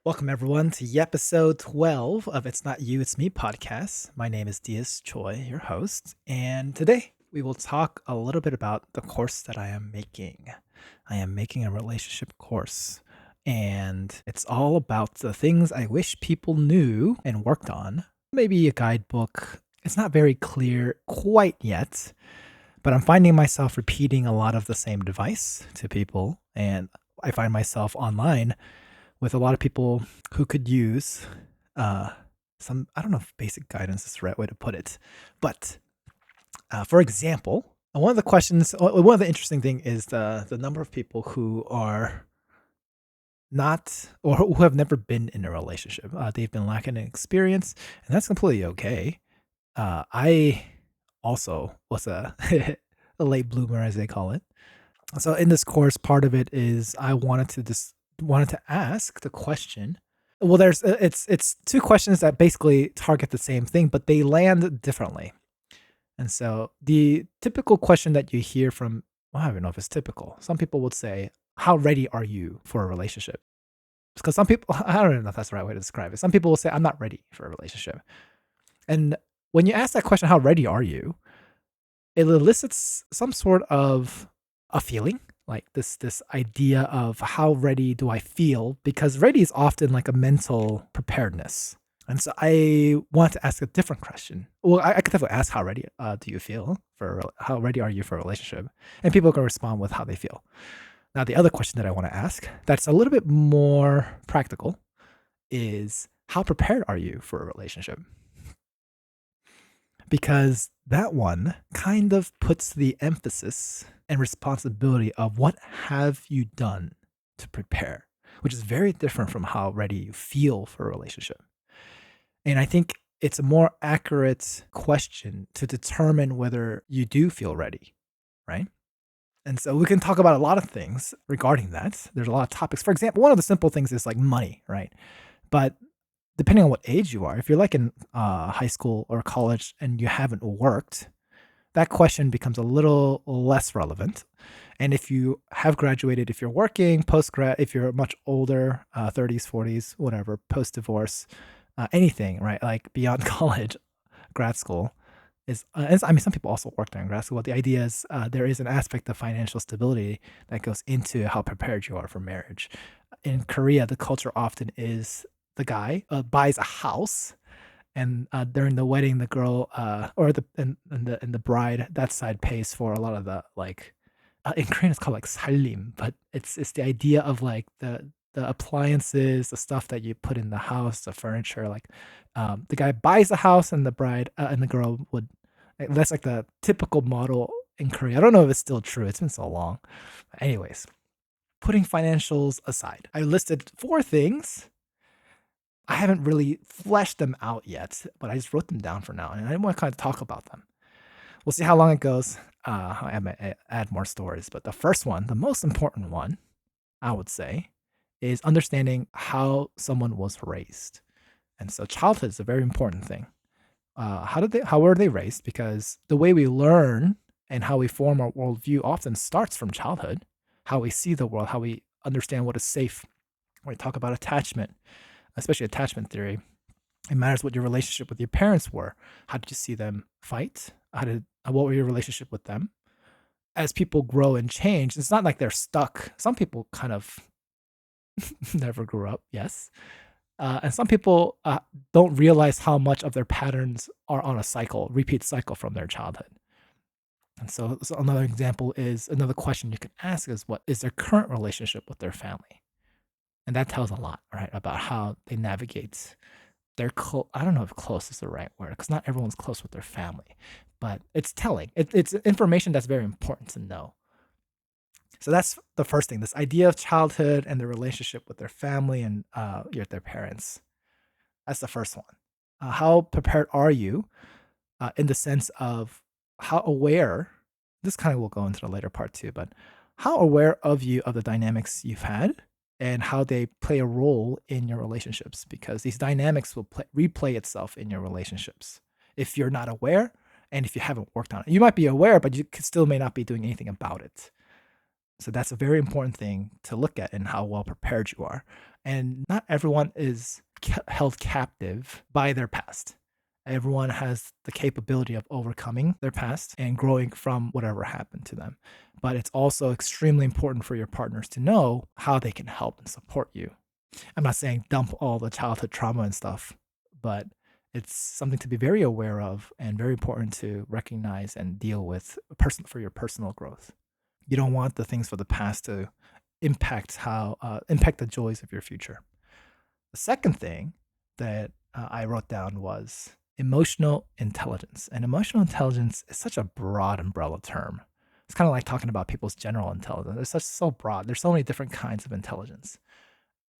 Welcome, everyone, to Yapisode 12 of It's Not You, It's Me podcast. My name is Diaz Choi, your host, and today we will talk a little bit about the course that I am making. I am making a relationship course, and it's all about the things I wish people knew and worked on. Maybe a guidebook. It's not very clear quite yet, but I'm finding myself repeating a lot of the same advice to people, and I find myself online with a lot of people who could use some, I don't know if basic guidance is the right way to put it, but for example, one of the questions, one of the interesting thing is the number of people who are not or who have never been in a relationship. They've been lacking in experience, and that's completely okay. I also was a a late bloomer, as they call it. So in this course, part of it is I wanted to ask the question. Well, there's it's two questions that basically target the same thing, but they land differently. And so the typical question that you hear from, well, I don't even know if it's typical. Some people would say, "How ready are you for a relationship?" Because some people, I don't even know if that's the right way to describe it. Some people will say, "I'm not ready for a relationship." And when you ask that question, "How ready are you?" it elicits some sort of a feeling, like this idea of how ready do I feel, because ready is often like a mental preparedness. And so I want to ask a different question. Well, I could definitely ask, how ready do you feel how ready are you for a relationship? And people can respond with how they feel. Now, the other question that I want to ask that's a little bit more practical is, how prepared are you for a relationship? Because that one kind of puts the emphasis and responsibility of what have you done to prepare, which is very different from how ready you feel for a relationship. And I think it's a more accurate question to determine whether you do feel ready, right? And so we can talk about a lot of things regarding that. There's a lot of topics. For example, one of the simple things is like money, right? But depending on what age you are, if you're like in high school or college and you haven't worked, that question becomes a little less relevant. And if you have graduated, if you're working post grad, if you're much older, 30s, 40s, whatever, post divorce, anything, right? Like beyond college, grad school I mean, some people also work during grad school, but the idea is there is an aspect of financial stability that goes into how prepared you are for marriage. In Korea, the culture often is the guy buys a house, and during the wedding, the girl or the bride, that side pays for a lot of the like. In Korean, it's called like sallim, but it's the idea of like the appliances, the stuff that you put in the house, the furniture. Like the guy buys the house, and the bride and the girl would. That's like the typical model in Korea. I don't know if it's still true. It's been so long. Anyways, putting financials aside, I listed 4 things. I haven't really fleshed them out yet, but I just wrote them down for now, and I want to kind of talk about them. We'll see how long it goes. I might add more stories, but the first one, the most important one, I would say, is understanding how someone was raised. And so childhood is a very important thing. How were they raised? Because the way we learn and how we form our worldview often starts from childhood. How we see the world, how we understand what is safe. When we talk about attachment, especially attachment theory, it matters what your relationship with your parents were. How did you see them fight? What were your relationship with them? As people grow and change, it's not like they're stuck. Some people kind of never grew up, yes. And some people don't realize how much of their patterns are on a repeat cycle from their childhood. And so another example is, another question you can ask is, what is their current relationship with their family? And that tells a lot, right, about how they navigate their I don't know if close is the right word, because not everyone's close with their family, but it's telling. It's information that's very important to know. So that's the first thing, this idea of childhood and the relationship with their family and their parents. That's the first one. How prepared are you in the sense of how aware, this kind of will go into the later part too, but how aware of you of the dynamics you've had and how they play a role in your relationships, because these dynamics will replay itself in your relationships if you're not aware and if you haven't worked on it. You might be aware, but you still may not be doing anything about it. So that's a very important thing to look at, in how well prepared you are. And not everyone is held captive by their past. Everyone has the capability of overcoming their past and growing from whatever happened to them. But it's also extremely important for your partners to know how they can help and support you. I'm not saying dump all the childhood trauma and stuff, but it's something to be very aware of and very important to recognize and deal with for your personal growth. You don't want the things for the past to impact the joys of your future. The second thing that I wrote down was emotional intelligence. And emotional intelligence is such a broad umbrella term. It's kind of like talking about people's general intelligence. It's such so broad. There's so many different kinds of intelligence.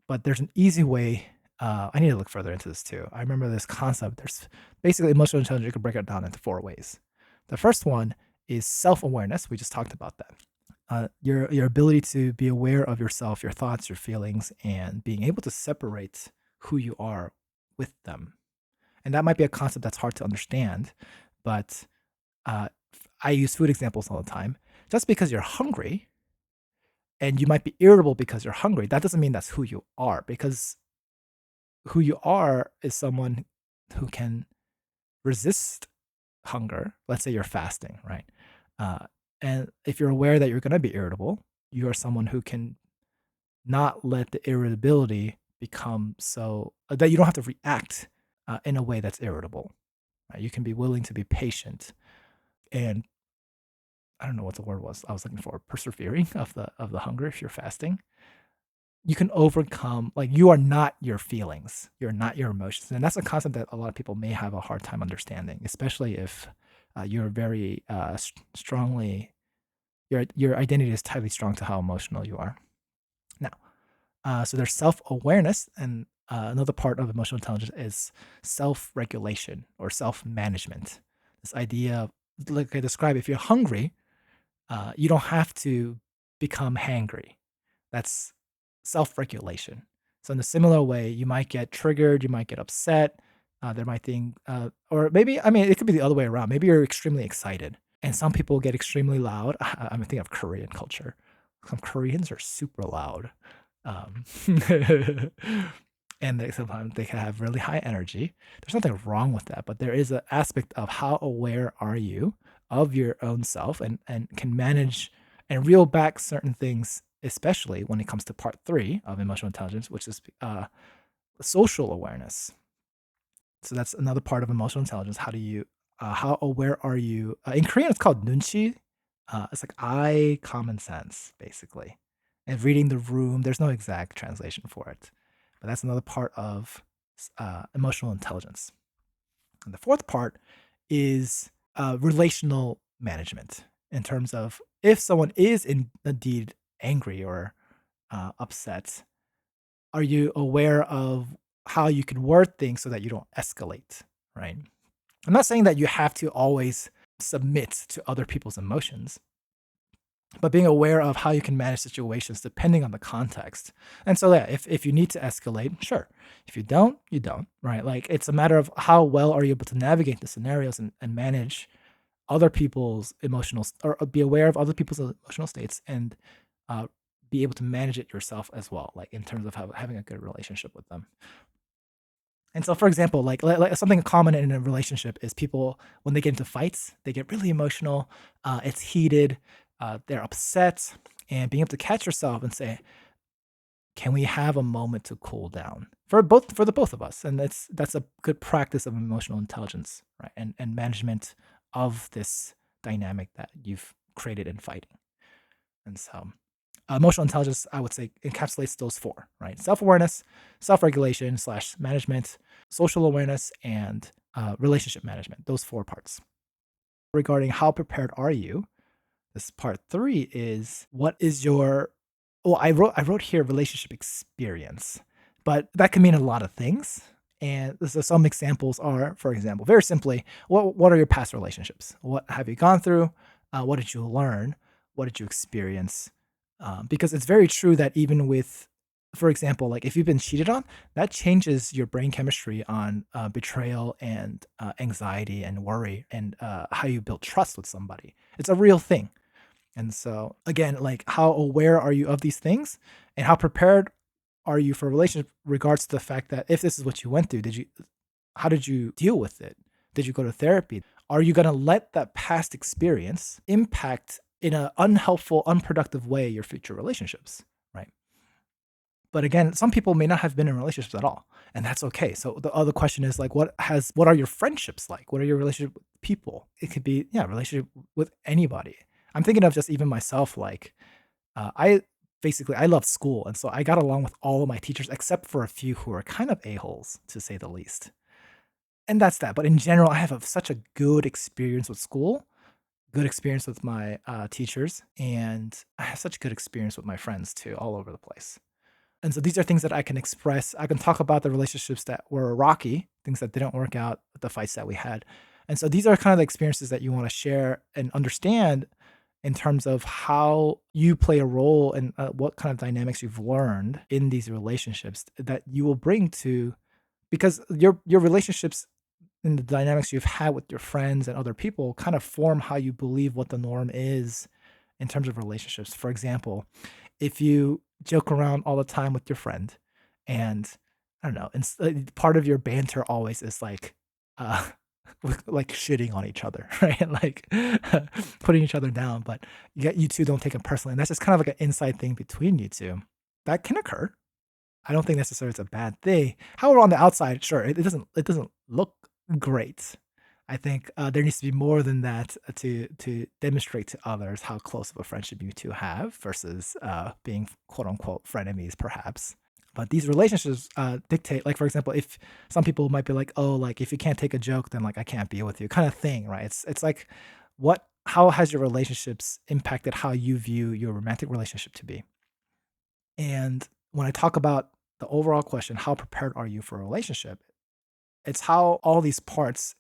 But there's an easy way. I need to look further into this too. I remember this concept. There's basically emotional intelligence. You can break it down into 4 ways. The first one is self-awareness. We just talked about that. Your ability to be aware of yourself, your thoughts, your feelings, and being able to separate who you are with them. And that might be a concept that's hard to understand, but I use food examples all the time. Just because you're hungry and you might be irritable because you're hungry, that doesn't mean that's who you are, because who you are is someone who can resist hunger. Let's say you're fasting, right? And if you're aware that you're going to be irritable, you are someone who can not let the irritability become so that you don't have to react in a way that's irritable. Right? You can be willing to be patient and I don't know what the word was I was looking for, persevering of the hunger if you're fasting. You can overcome, like, you are not your feelings, you're not your emotions, and that's a concept that a lot of people may have a hard time understanding, especially if you're very strongly your identity is tightly strung to how emotional you are. Now, so there's self-awareness, and another part of emotional intelligence is self-regulation or self-management. This idea of, like I described, if you're hungry, you don't have to become hangry. That's self-regulation. So in a similar way, you might get triggered, you might get upset. There might think, or maybe, I mean, it could be the other way around. Maybe you're extremely excited, and some people get extremely loud. I'm thinking of Korean culture. Some Koreans are super loud, um, and sometimes they can have really high energy. There's nothing wrong with that, but there is an aspect of how aware are you of your own self, and can manage and reel back certain things, especially when it comes to part 3 of emotional intelligence, which is social awareness. So that's another part of emotional intelligence. How aware are you? In Korean, it's called nunchi. It's like eye common sense, basically. And reading the room, there's no exact translation for it. But that's another part of emotional intelligence. And the fourth part is relational management, in terms of if someone is indeed angry or upset, are you aware of how you can word things so that you don't escalate, right? I'm not saying that you have to always submit to other people's emotions, but being aware of how you can manage situations depending on the context. And so, yeah, if you need to escalate, sure. If you don't, you don't, right? Like, it's a matter of how well are you able to navigate the scenarios and manage other people's emotional, or be aware of other people's emotional states, and uh, be able to manage it yourself as well, like in terms of having a good relationship with them. And so, for example, like something common in a relationship is people, when they get into fights, they get really emotional. It's heated. They're upset, and being able to catch yourself and say, "Can we have a moment to cool down?" For the both of us, and that's a good practice of emotional intelligence, right? And management of this dynamic that you've created in fighting. And so, emotional intelligence, I would say, encapsulates those 4, right? Self-awareness, self-regulation slash management, social awareness, and relationship management. Those 4 parts. Regarding how prepared are you, this part 3 is, what is your, well, I wrote here relationship experience, but that can mean a lot of things. And so some examples are, for example, very simply, what are your past relationships? What have you gone through? What did you learn? What did you experience? Because it's very true that even with, for example, like if you've been cheated on, that changes your brain chemistry on betrayal and anxiety and worry, and how you build trust with somebody. It's a real thing. And so, again, like, how aware are you of these things, and how prepared are you for a relationship regards to the fact that if this is what you went through, how did you deal with it? Did you go to therapy? Are you going to let that past experience impact in an unhelpful, unproductive way your future relationships, right? But again, some people may not have been in relationships at all, and that's okay. So the other question is like, what are your friendships like? What are your relationship with people? It could be, yeah, relationship with anybody. I'm thinking of just even myself, like I basically I love school, and so I got along with all of my teachers except for a few who are kind of a-holes, to say the least. And that's that. But in general, I have such a good experience with school, good experience with my teachers, and I have such good experience with my friends too, all over the place. And so these are things that I can express. I can talk about the relationships that were rocky, things that didn't work out, the fights that we had. And so these are kind of the experiences that you want to share and understand in terms of how you play a role and what kind of dynamics you've learned in these relationships that you will bring to, because your relationships and the dynamics you've had with your friends and other people kind of form how you believe what the norm is in terms of relationships. For example, if you joke around all the time with your friend and I don't know, and part of your banter always is uh, like shitting on each other, right? Like putting each other down, but you two don't take it personally. And that's just kind of like an inside thing between you two. That can occur. I don't think necessarily it's a bad thing. However, on the outside, sure, it doesn't look great. I think there needs to be more than that to demonstrate to others how close of a friendship you two have versus being quote unquote frenemies, perhaps. But these relationships dictate, like for example, if some people might be like, oh, like if you can't take a joke, then like I can't be with you, kind of thing, right? It's like how has your relationships impacted how you view your romantic relationship to be? And when I talk about the overall question, how prepared are you for a relationship? It's how all these parts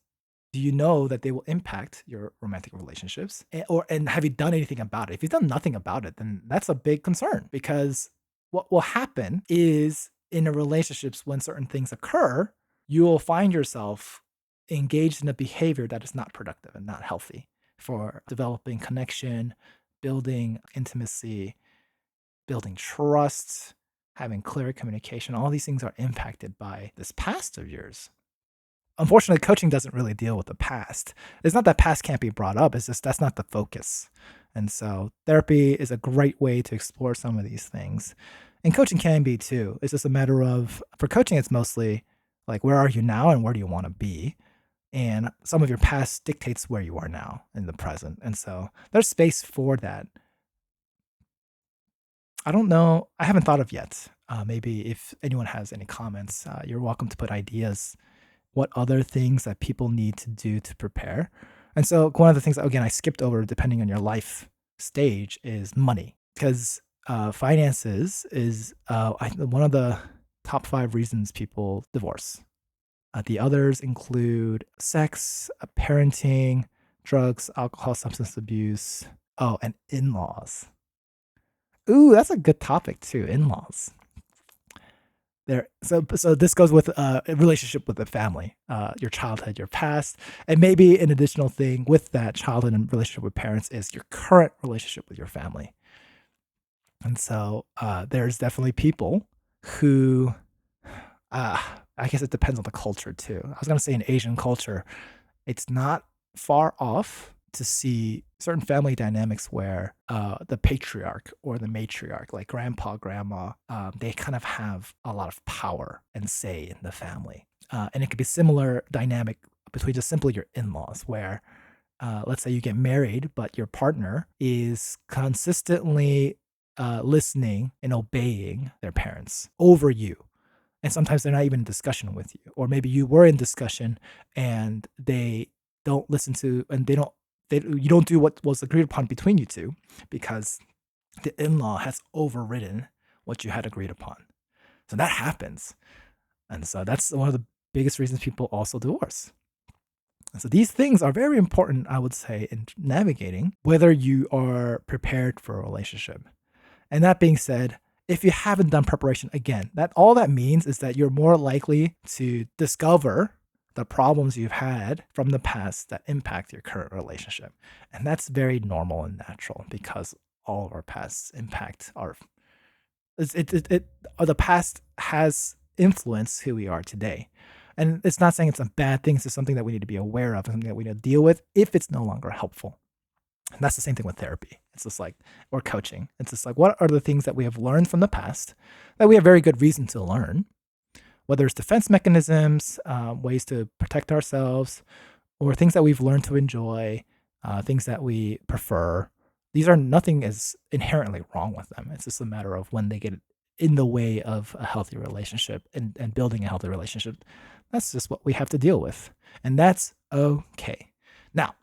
do you know that they will impact your romantic relationships and have you done anything about it? If you've done nothing about it, then that's a big concern because what will happen is in a relationships when certain things occur, you will find yourself engaged in a behavior that is not productive and not healthy for developing connection, building intimacy, building trust, having clear communication. All these things are impacted by this past of yours. Unfortunately, coaching doesn't really deal with the past. It's not that past can't be brought up, it's just that's not the focus. And so therapy is a great way to explore some of these things. And coaching can be too. It's just a matter of, for coaching, it's mostly like, where are you now and where do you want to be? And some of your past dictates where you are now in the present. And so there's space for that. I don't know. I haven't thought of yet. Maybe if anyone has any comments, you're welcome to put ideas what other things that people need to do to prepare. And so one of the things that, again, I skipped over depending on your life stage is money, because finances is one of the top 5 reasons people divorce. The others include sex, parenting, drugs, alcohol, substance abuse. Oh, and in-laws. Ooh, that's a good topic too, in-laws. So this goes with a relationship with the family, your childhood, your past, and maybe an additional thing with that childhood and relationship with parents is your current relationship with your family. And so there's definitely people who, I guess it depends on the culture too. I was going to say in Asian culture, it's not far off to see certain family dynamics where the patriarch or the matriarch, like grandpa, grandma, they kind of have a lot of power and say in the family. And it could be similar dynamic between just simply your in-laws, where let's say you get married, but your partner is consistently listening and obeying their parents over you. And sometimes they're not even in discussion with you. Or maybe you were in discussion and they don't listen to, and you don't do what was agreed upon between you two because the in-law has overridden what you had agreed upon. So that happens. And so that's one of the biggest reasons people also divorce. And so these things are very important, I would say, in navigating whether you are prepared for a relationship. And that being said, if you haven't done preparation, again, that all that means is that you're more likely to discover the problems you've had from the past that impact your current relationship. And that's very normal and natural because all of our pasts impact the past has influenced who we are today. And it's not saying it's a bad thing. It's just something that we need to be aware of, something that we need to deal with if it's no longer helpful. And that's the same thing with therapy. It's just like, or coaching. It's just like, what are the things that we have learned from the past that we have very good reason to learn, whether it's defense mechanisms, ways to protect ourselves, or things that we've learned to enjoy, things that we prefer. These are nothing is inherently wrong with them. It's just a matter of when they get in the way of a healthy relationship and building a healthy relationship. That's just what we have to deal with. And that's okay. Now,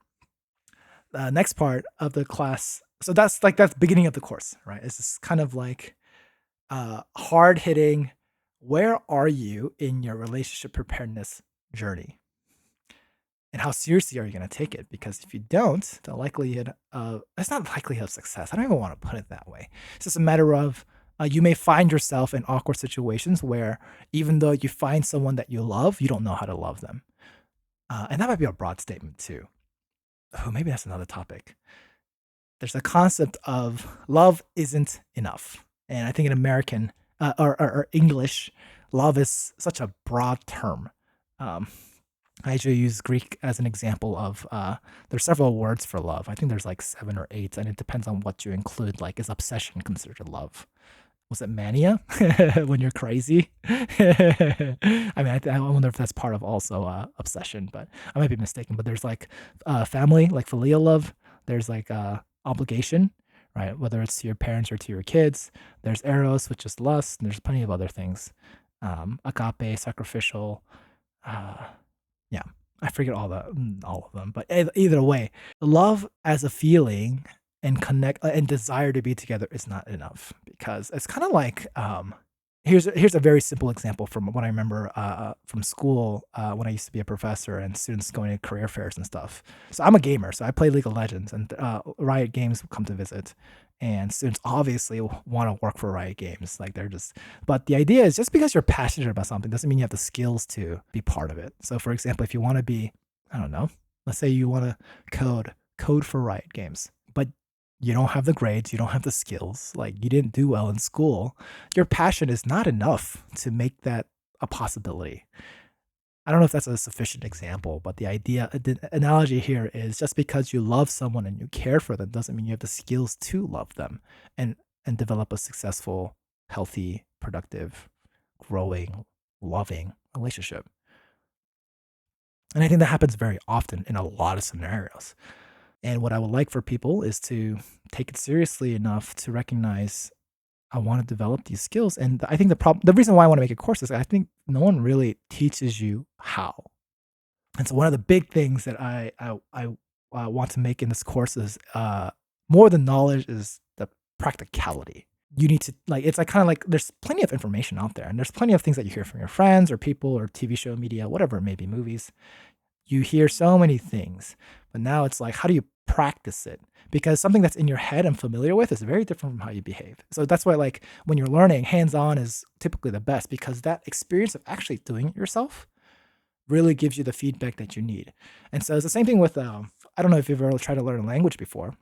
the next part of the class, so that's beginning of the course, right? It's just kind of like hard hitting. Where are you in your relationship preparedness journey? And how seriously are you going to take it? Because if you don't, the likelihood of, it's not likelihood of success. I don't even want to put it that way. It's just a matter of you may find yourself in awkward situations where even though you find someone that you love, you don't know how to love them. And that might be a broad statement too. Oh, maybe that's another topic. There's a concept of love isn't enough. And I think in American or English, love is such a broad term. I usually use Greek as an example of there's several words for love. I think there's like 7 or 8, and it depends on what you include. Like, is obsession considered love? Was it mania when you're crazy? I mean, I wonder if that's part of also obsession, but I might be mistaken. But there's like family, like filial love. There's like obligation, right? Whether it's to your parents or to your kids. There's eros, which is lust. And there's plenty of other things. Agape, sacrificial. Yeah, I forget all of them. But either way, love as a feeling and connect and desire to be together is not enough, because it's kind of like here's a very simple example from what I remember from school when I used to be a professor and students going to career fairs and stuff. So I'm a gamer, so I play League of Legends, and Riot Games will come to visit, and students obviously want to work for Riot Games. Like they're just, but the idea is just because you're passionate about something doesn't mean you have the skills to be part of it. So for example, if you want to be, I don't know, let's say you want to code for Riot Games, but you don't have the grades, you don't have the skills, like you didn't do well in school, your passion is not enough to make that a possibility. I don't know if that's a sufficient example, but the analogy here is just because you love someone and you care for them doesn't mean you have the skills to love them and develop a successful, healthy, productive, growing, loving relationship. And I think that happens very often in a lot of scenarios. And what I would like for people is to take it seriously enough to recognize I want to develop these skills. And I think the reason why I want to make a course is I think no one really teaches you how. And so one of the big things that I want to make in this course is more than knowledge is the practicality. You need to it's like kind of like there's plenty of information out there, and there's plenty of things that you hear from your friends or people or TV show media, whatever it may be, movies. You hear so many things, but now it's like, how do you practice it? Because something that's in your head and familiar with is very different from how you behave. So that's why, like, when you're learning, hands-on is typically the best, because that experience of actually doing it yourself really gives you the feedback that you need. And so it's the same thing with, I don't know if you've ever tried to learn a language before.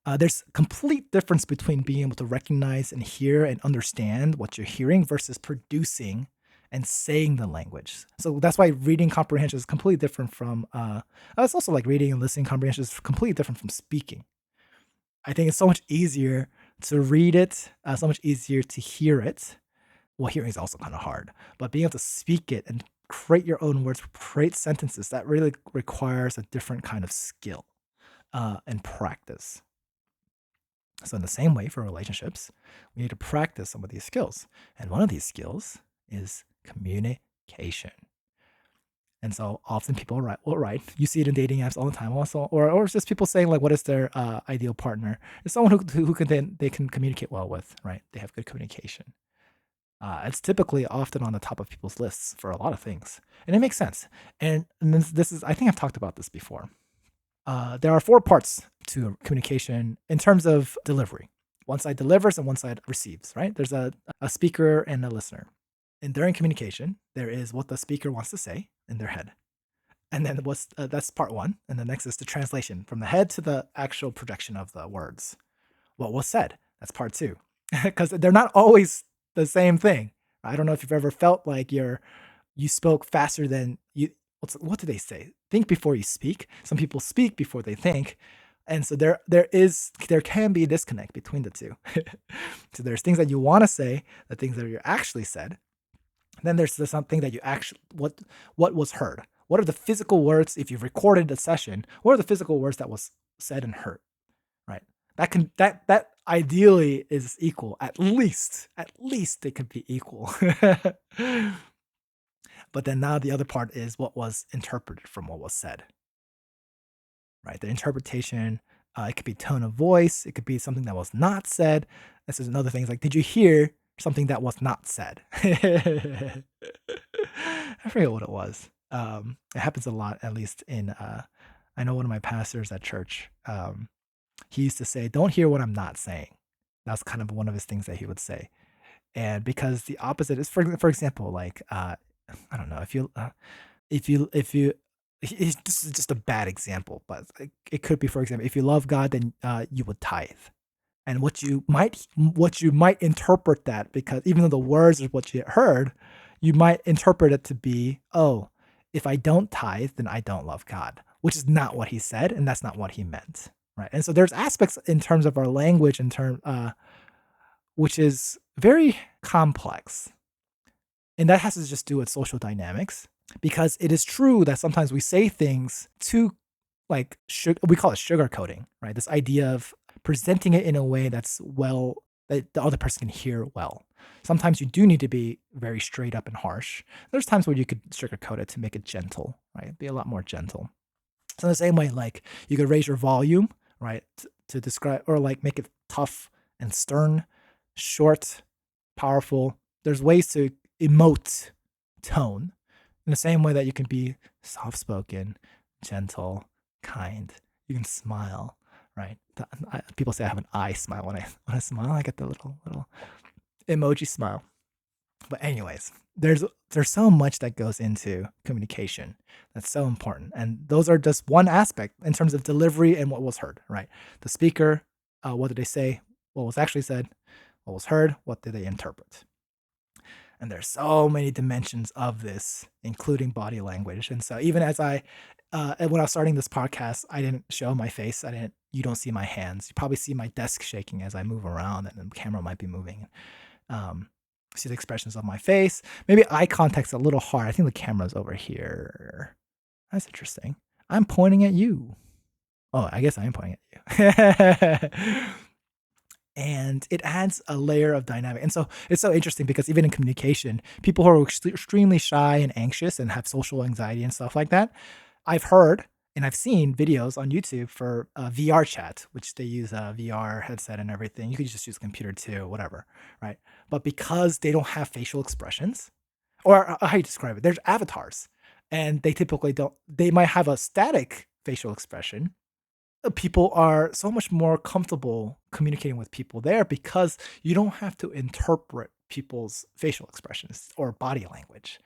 There's a complete difference between being able to recognize and hear and understand what you're hearing versus producing and saying the language. So that's why reading comprehension is completely different from, it's also like reading and listening comprehension is completely different from speaking. I think it's so much easier to read it, so much easier to hear it. Well, hearing is also kind of hard, but being able to speak it and create your own words, create sentences, that really requires a different kind of skill and practice. So in the same way for relationships, we need to practice some of these skills. And one of these skills is communication. And so often people will write, you see it in dating apps all the time also, or it's just people saying like, what is their ideal partner? It's someone who they can communicate well with, right? They have good communication. It's typically often on the top of people's lists for a lot of things, and it makes sense. And this is, I think I've talked about this before. There are 4 parts to communication in terms of delivery. One side delivers and one side receives, right? There's a speaker and a listener. And during communication, there is what the speaker wants to say in their head. And then that's part 1. And the next is the translation from the head to the actual projection of the words. What was said? That's part 2. because they're not always the same thing. I don't know if you've ever felt like you spoke faster than you. What do they say? Think before you speak. Some people speak before they think, and so there can be a disconnect between the two. So there's things that you want to say, the things that you actually said. Then there's the something that you actually what was heard. What are the physical words if you've recorded the session? What are the physical words that was said and heard? Right. That ideally is equal. At least they could be equal. But then now the other part is what was interpreted from what was said. Right. The interpretation. It could be tone of voice. It could be something that was not said. This is another thing. It's like, did you hear something that was not said? I forget what it was. It happens a lot, at least in. I know one of my pastors at church. He used to say, "Don't hear what I'm not saying." That's kind of one of his things that he would say. And because the opposite is, for example, like I don't know if you this is just a bad example, but it could be, for example, if you love God, then you would tithe. And what you might interpret that, because even though the words is what you heard, you might interpret it to be, oh, if I don't tithe, then I don't love God, which is not what he said, and that's not what he meant, right? And so there's aspects in terms of our language, which is very complex, and that has to just do with social dynamics, because it is true that sometimes we say things too, like we call it sugarcoating, right? This idea of presenting it in a way that the other person can hear well. Sometimes you do need to be very straight up and harsh. There's times where you could sugarcoat it to make it gentle, right? Be a lot more gentle. So in the same way, like you could raise your volume, right, to describe, or like make it tough and stern, short, powerful. There's ways to emote tone in the same way that you can be soft spoken, gentle, kind. You can smile, right? People say I have an eye smile. When I smile, I get the little emoji smile. But anyways, there's so much that goes into communication that's so important, and those are just one aspect in terms of delivery and what was heard, right? The speaker, what did they say? What was actually said? What was heard? What did they interpret? And there's so many dimensions of this, including body language. And so even as when I was starting this podcast, I didn't show my face. You don't see my hands. You probably see my desk shaking as I move around, and the camera might be moving. See the expressions of my face. Maybe eye contact's a little hard. I think the camera's over here. That's interesting. I'm pointing at you. Oh, I guess I am pointing at you. And it adds a layer of dynamic. And so it's so interesting because even in communication, people who are extremely shy and anxious and have social anxiety and stuff like that, I've heard and I've seen videos on YouTube for VR chat, which they use a VR headset and everything. You could just use a computer too, whatever, right? But because they don't have facial expressions, or how you describe it, there's avatars, and they typically don't. They might have a static facial expression. People are so much more comfortable communicating with people there because you don't have to interpret people's facial expressions or body language.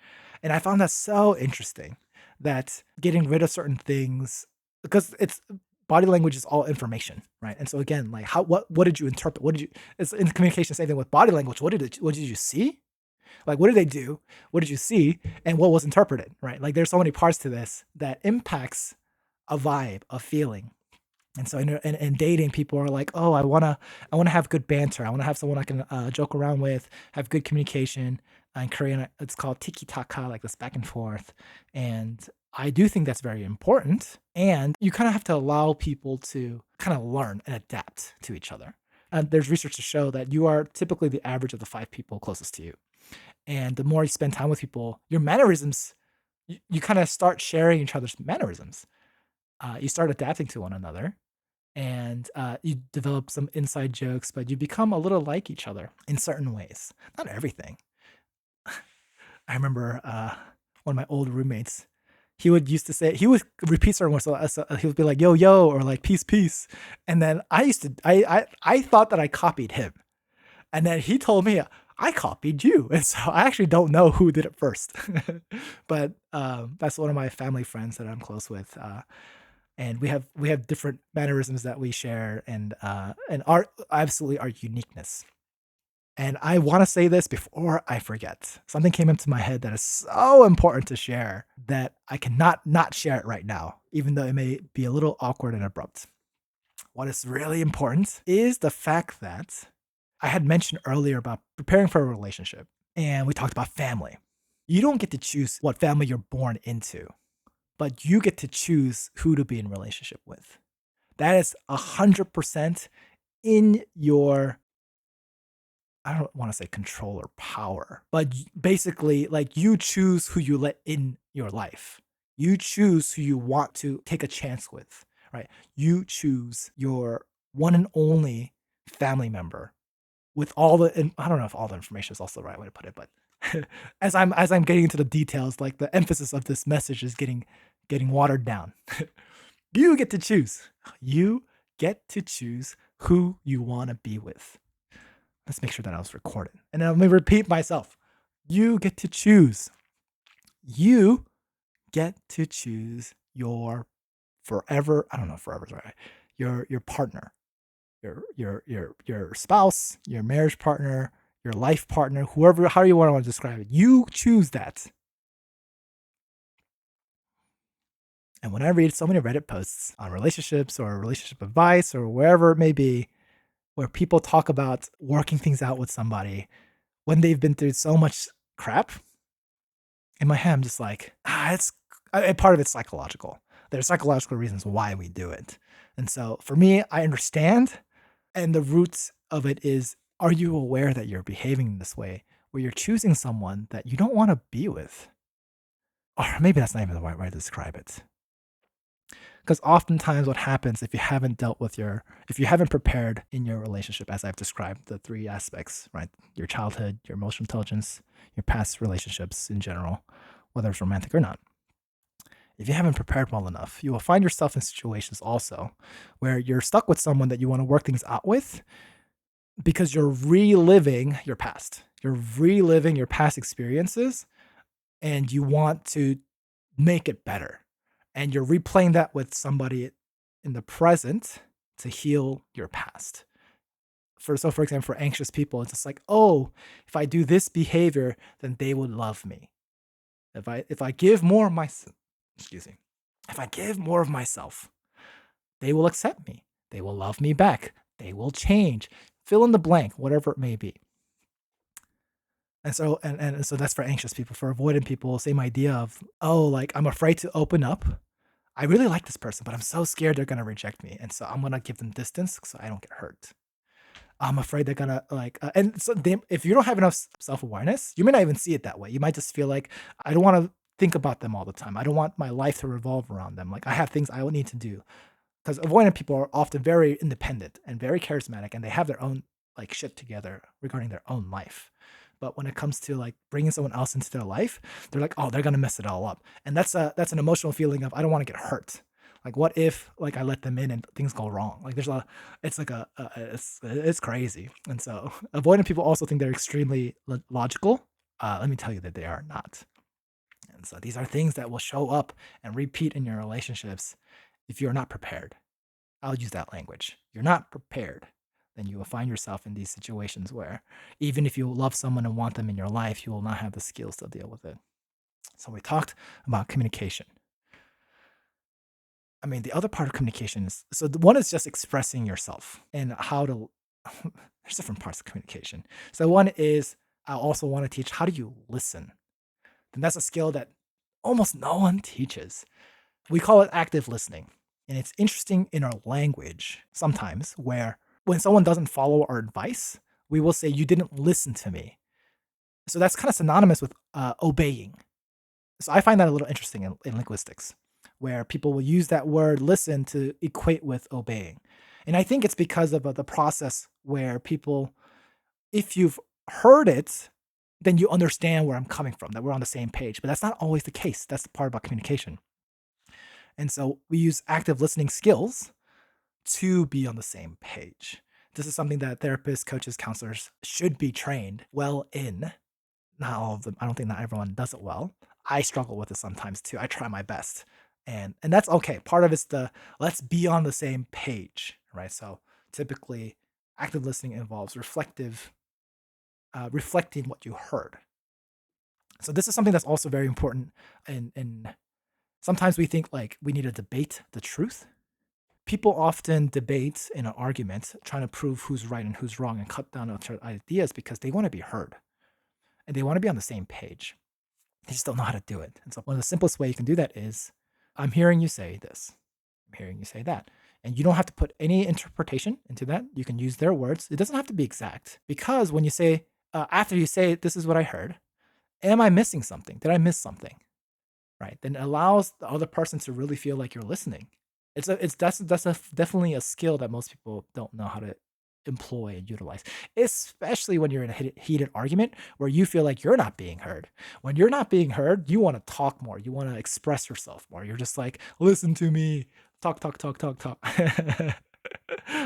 And I found that so interesting, that getting rid of certain things, because it's body language is all information, right? And so again, like what did you interpret? It's in communication, same thing with body language. What did you see? Like, what did they do? What did you see? And what was interpreted, right? Like there's so many parts to this that impacts a vibe, a feeling. And so in dating, people are like, oh, I wanna have good banter. I wanna have someone I can joke around with, have good communication. In Korean, it's called tiki taka, like this back and forth. And I do think that's very important. And you kind of have to allow people to kind of learn and adapt to each other. And there's research to show that you are typically the average of the 5 people closest to you. And the more you spend time with people, your mannerisms, you kind of start sharing each other's mannerisms. You start adapting to one another, and you develop some inside jokes, but you become a little like each other in certain ways. Not everything. I remember one of my old roommates. He would repeat certain words. So he would be like, "Yo, yo," or like "Peace, peace," and then I thought that I copied him, and then he told me I copied you, and so I actually don't know who did it first, but that's one of my family friends that I'm close with. And we have different mannerisms that we share, and our absolutely our uniqueness. And I want to say this before I forget. Something came into my head that is so important to share that I cannot not share it right now, even though it may be a little awkward and abrupt. What is really important is the fact that I had mentioned earlier about preparing for a relationship, and we talked about family. You don't get to choose what family you're born into, but you get to choose who to be in relationship with. That is 100% in your, I don't want to say control or power, but basically, like, you choose who you let in your life. You choose who you want to take a chance with, right? You choose your one and only family member with all the, and I don't know if all the information is also the right way to put it, but as I'm getting into the details, like the emphasis of this message is getting watered down. You get to choose. You get to choose who you want to be with. Let's make sure that I was recorded. And then let me repeat myself. You get to choose. You get to choose your forever. I don't know if forever's right. Your partner, your spouse, your marriage partner, your life partner, whoever, how you want to describe it. You choose that. And when I read so many Reddit posts on relationships or relationship advice or wherever it may be, where people talk about working things out with somebody when they've been through so much crap, in my head, I'm just like, it's part of it's psychological. There's psychological reasons why we do it. And so for me, I understand. And the roots of it is, are you aware that you're behaving this way where you're choosing someone that you don't want to be with? Or maybe that's not even the right way to describe it. Because oftentimes what happens if you haven't dealt with if you haven't prepared in your relationship, as I've described, the three aspects, right? Your childhood, your emotional intelligence, your past relationships in general, whether it's romantic or not. If you haven't prepared well enough, you will find yourself in situations also where you're stuck with someone that you want to work things out with because you're reliving your past. You're reliving your past experiences and you want to make it better. And you're replaying that with somebody in the present to heal your past. For example, for anxious people, it's just like, oh, if I do this behavior, then they would love me. If I give more of my, excuse me, if I give more of myself, they will accept me. They will love me back. They will change. Fill in the blank, whatever it may be. And so that's for anxious people. For avoidant people, same idea of, oh, like, I'm afraid to open up. I really like this person, but I'm so scared they're gonna reject me, and so I'm gonna give them distance so I don't get hurt. I'm afraid they're gonna and so if you don't have enough self awareness, you may not even see it that way. You might just feel like, I don't want to think about them all the time. I don't want my life to revolve around them. Like, I have things I will need to do, because avoidant people are often very independent and very charismatic, and they have their own like shit together regarding their own life. But when it comes to like bringing someone else into their life, they're like, oh, they're gonna mess it all up, and that's an emotional feeling of, I don't want to get hurt. Like, what if like I let them in and things go wrong? Like, it's like it's crazy. And so avoidant people also think they're extremely logical. Let me tell you that they are not. And so these are things that will show up and repeat in your relationships if you're not prepared. I'll use that language. You're not prepared, then you will find yourself in these situations where even if you love someone and want them in your life, you will not have the skills to deal with it. So we talked about communication. I mean, the other part of communication is, so the one is just expressing yourself and how to, there's different parts of communication. So one is, I also want to teach, how do you listen? And that's a skill that almost no one teaches. We call it active listening. And it's interesting in our language sometimes where when someone doesn't follow our advice, we will say, you didn't listen to me. So that's kind of synonymous with obeying. So I find that a little interesting in linguistics, where people will use that word listen to equate with obeying. And I think it's because of the process where people, if you've heard it, then you understand where I'm coming from, that we're on the same page. But that's not always the case. That's the part about communication. And so we use active listening skills to be on the same page. This is something that therapists, coaches, counselors should be trained well in. Not all of them. I don't think not everyone does it well. I struggle with it sometimes too. I try my best. And that's okay. Part of it's let's be on the same page, right? So typically active listening involves reflective reflecting what you heard. So this is something that's also very important. And sometimes we think like we need to debate the truth. People often debate in an argument, trying to prove who's right and who's wrong and cut down on their ideas because they want to be heard and they want to be on the same page. They just don't know how to do it. And so one of the simplest way you can do that is, I'm hearing you say this. I'm hearing you say that. And you don't have to put any interpretation into that. You can use their words. It doesn't have to be exact, because when you say, after you say, this is what I heard, am I missing something? Did I miss something? Right? Then it allows the other person to really feel like you're listening. That's definitely a skill that most people don't know how to employ and utilize, especially when you're in a heated argument where you feel like you're not being heard. When you're not being heard, you want to talk more. You want to express yourself more. You're just like, listen to me, talk, talk, talk, talk, talk.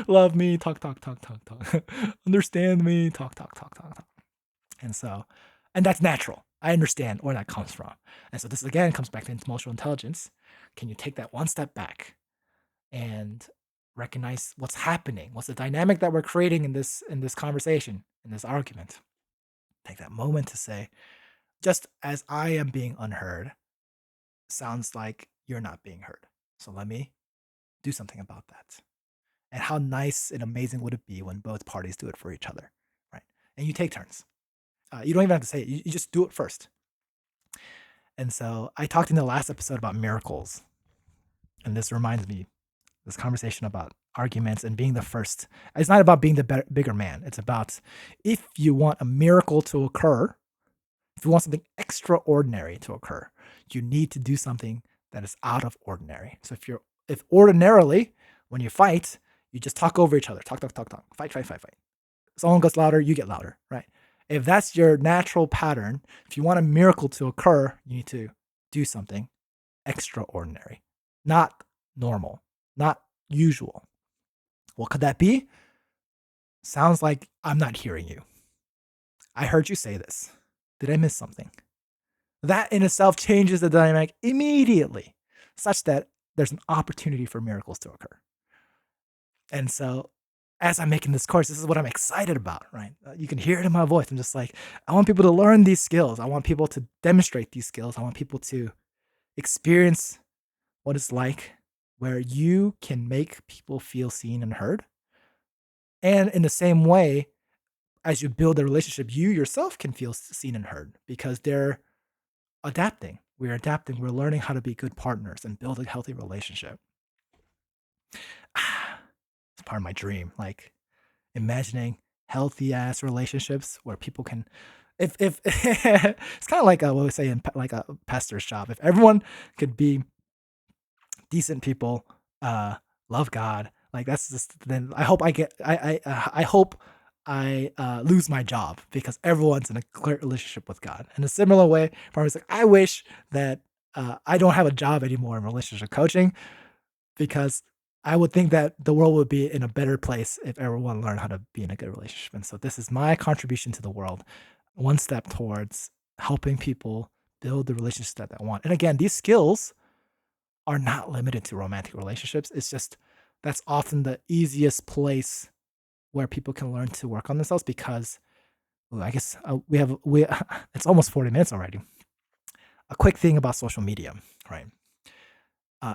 Love me, talk, talk, talk, talk, talk. Understand me, talk, talk, talk, talk, talk. And that's natural. I understand where that comes from. And so this again comes back to emotional intelligence. Can you take that one step back and recognize what's happening? What's the dynamic that we're creating in this conversation, in this argument? Take that moment to say, just as I am being unheard, sounds like you're not being heard. So let me do something about that. And how nice and amazing would it be when both parties do it for each other, right? And you take turns. You don't even have to say it. You just do it first. And so I talked in the last episode about miracles. And this reminds me, this conversation about arguments and being the first. It's not about being the bigger man. It's about, if you want a miracle to occur, if you want something extraordinary to occur, you need to do something that is out of ordinary. So if ordinarily, when you fight, you just talk over each other, talk, talk, talk, talk, fight, fight, fight, fight. Someone gets louder, you get louder, right? If that's your natural pattern, if you want a miracle to occur, you need to do something extraordinary, not normal, not usual. What could that be? Sounds like I'm not hearing you. I heard you say this. Did I miss something? That in itself changes the dynamic immediately, such that there's an opportunity for miracles to occur. And so as I'm making this course, this is what I'm excited about, right? You can hear it in my voice. I'm just like, I want people to learn these skills. I want people to demonstrate these skills. I want people to experience what it's like where you can make people feel seen and heard. And in the same way, as you build a relationship, you yourself can feel seen and heard, because they're adapting. We're adapting. We're learning how to be good partners and build a healthy relationship. It's part of my dream, like imagining healthy ass relationships where people can, if it's kind of like what we say in like a pastor's job. If everyone could be decent people, love God, like that's just, then I hope I hope I lose my job, because everyone's in a clear relationship with God. In a similar way, farmers like, I wish that I don't have a job anymore in relationship coaching, because I would think that the world would be in a better place if everyone learned how to be in a good relationship. And so this is my contribution to the world, one step towards helping people build the relationships that they want. And again, these skills are not limited to romantic relationships. It's just, that's often the easiest place where people can learn to work on themselves, because I guess we it's almost 40 minutes already. A quick thing about social media, right?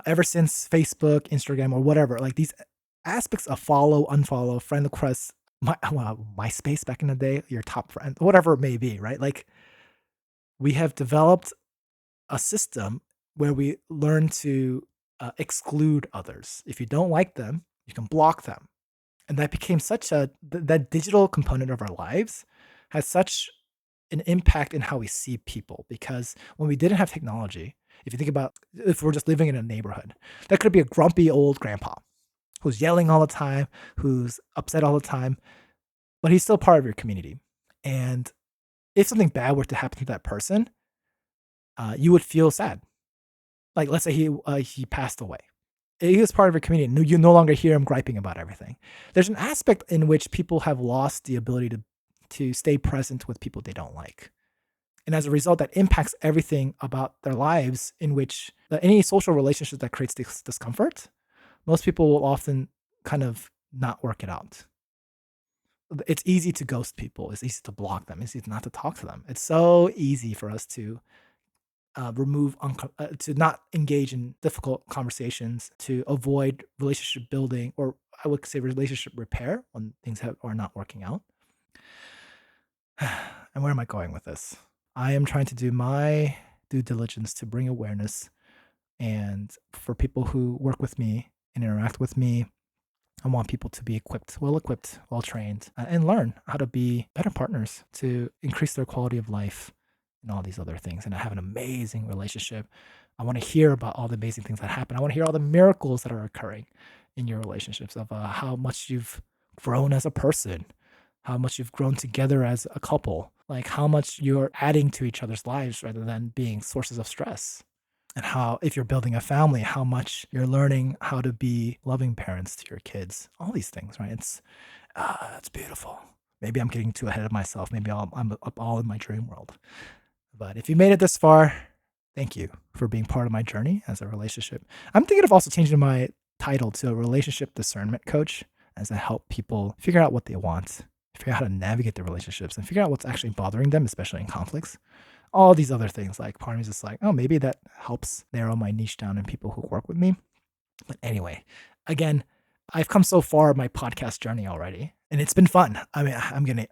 Ever since Facebook, Instagram, or whatever, like these aspects of follow, unfollow, friend requests, MySpace back in the day, your top friend, whatever it may be, right? Like, we have developed a system where we learn to exclude others. If you don't like them, you can block them. And that became such that digital component of our lives has such an impact in how we see people, because when we didn't have technology, if you think about, if we're just living in a neighborhood, that could be a grumpy old grandpa who's yelling all the time, who's upset all the time, but he's still part of your community. And if something bad were to happen to that person, you would feel sad. Like, let's say he passed away. He is part of your community. You no longer hear him griping about everything. There's an aspect in which people have lost the ability to stay present with people they don't like. And as a result, that impacts everything about their lives, in which any social relationship that creates discomfort, most people will often kind of not work it out. It's easy to ghost people. It's easy to block them. It's easy not to talk to them. It's so easy for us to to not engage in difficult conversations, to avoid relationship building, or I would say relationship repair when are not working out. And where am I going with this? I am trying to do my due diligence to bring awareness, and for people who work with me and interact with me, I want people to be equipped, well trained, and learn how to be better partners to increase their quality of life and all these other things. And I have an amazing relationship. I want to hear about all the amazing things that happen. I want to hear all the miracles that are occurring in your relationships, of how much you've grown as a person, how much you've grown together as a couple, like how much you're adding to each other's lives rather than being sources of stress. And how, if you're building a family, how much you're learning how to be loving parents to your kids. All these things, right? It's beautiful. Maybe I'm getting too ahead of myself. Maybe I'm up all in my dream world. But if you made it this far, thank you for being part of my journey as a relationship. I'm thinking of also changing my title to a relationship discernment coach, as I help people figure out what they want, figure out how to navigate their relationships, and figure out what's actually bothering them, especially in conflicts. All these other things, like part of me is just like, oh, maybe that helps narrow my niche down in people who work with me. But anyway, again, I've come so far in my podcast journey already, and it's been fun. I mean,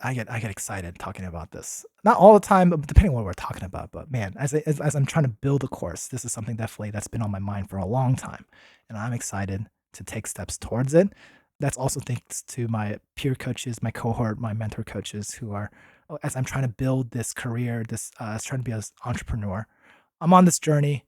I get excited talking about this. Not all the time, but depending on what we're talking about. But man, as I'm trying to build a course, this is something definitely that's been on my mind for a long time, and I'm excited to take steps towards it. That's also thanks to my peer coaches, my cohort, my mentor coaches, who are, as I'm trying to build this career, as trying to be an entrepreneur. I'm on this journey.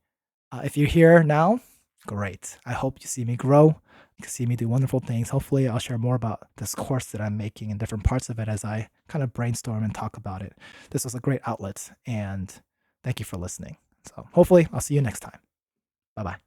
If you're here now, great. I hope you see me grow. You can see me do wonderful things. Hopefully, I'll share more about this course that I'm making and different parts of it as I kind of brainstorm and talk about it. This was a great outlet, and thank you for listening. So hopefully, I'll see you next time. Bye bye.